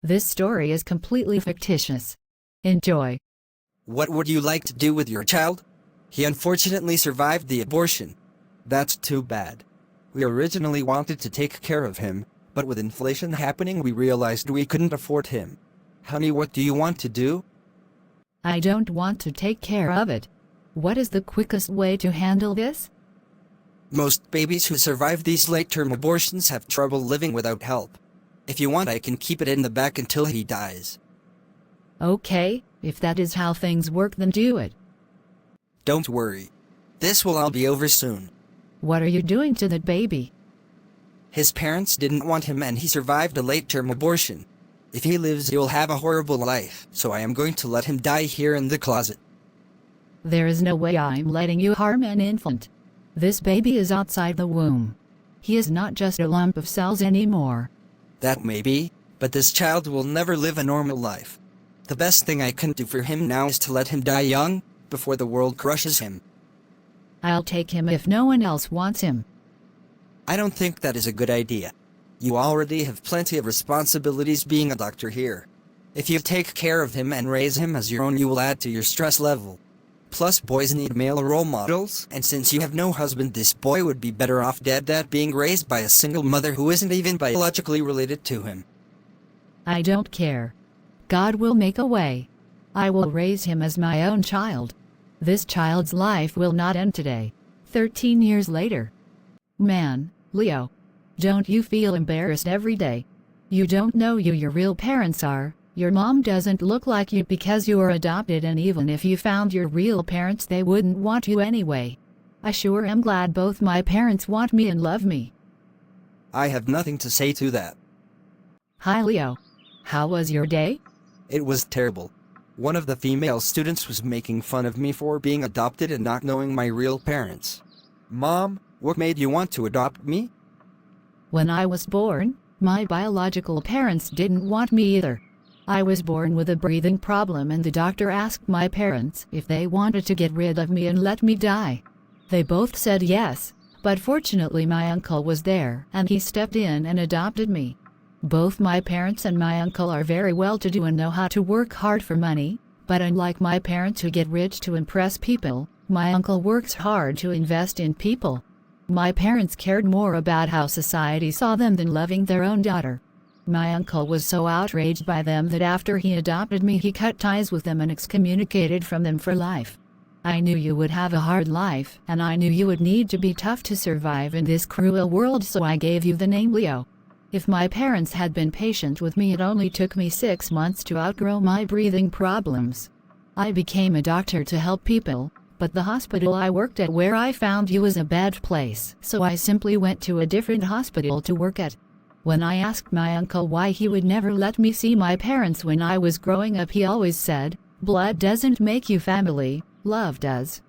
This story is completely fictitious. Enjoy. What would you like to do with your child? He unfortunately survived the abortion. That's too bad. We originally wanted to take care of him, but with inflation happening we realized we couldn't afford him. Honey, what do you want to do? I don't want to take care of it. What is the quickest way to handle this? Most babies who survive these late-term abortions have trouble living without help. If you want, I can keep it in the back until he dies. Okay, if that is how things work, then do it. Don't worry. This will all be over soon. What are you doing to that baby? His parents didn't want him and he survived a late-term abortion. If he lives, he'll have a horrible life, so I am going to let him die here in the closet. There is no way I'm letting you harm an infant. This baby is outside the womb. He is not just a lump of cells anymore. That may be, but this child will never live a normal life. The best thing I can do for him now is to let him die young, before the world crushes him. I'll take him if no one else wants him. I don't think that is a good idea. You already have plenty of responsibilities being a doctor here. If you take care of him and raise him as your own, you will add to your stress level. Plus, boys need male role models, and since you have no husband, this boy would be better off dead than being raised by a single mother who isn't even biologically related to him. I don't care. God will make a way. I will raise him as my own child. This child's life will not end today, 13 years later. Man, Leo, don't you feel embarrassed every day? You don't know who your real parents are. Your mom doesn't look like you because you are adopted, and even if you found your real parents, they wouldn't want you anyway. I sure am glad both my parents want me and love me. I have nothing to say to that. Hi Leo. How was your day? It was terrible. One of the female students was making fun of me for being adopted and not knowing my real parents. Mom, what made you want to adopt me? When I was born, my biological parents didn't want me either. I was born with a breathing problem, and the doctor asked my parents if they wanted to get rid of me and let me die. They both said yes, but fortunately my uncle was there and he stepped in and adopted me. Both my parents and my uncle are very well-to-do and know how to work hard for money, but unlike my parents who get rich to impress people, my uncle works hard to invest in people. My parents cared more about how society saw them than loving their own daughter. My uncle was so outraged by them that after he adopted me, he cut ties with them and excommunicated from them for life. I knew you would have a hard life, and I knew you would need to be tough to survive in this cruel world, so I gave you the name Leo. If my parents had been patient with me, it only took me 6 months to outgrow my breathing problems. I became a doctor to help people, but the hospital I worked at where I found you was a bad place, so I simply went to a different hospital to work at. When I asked my uncle why he would never let me see my parents when I was growing up, he always said, "Blood doesn't make you family, love does."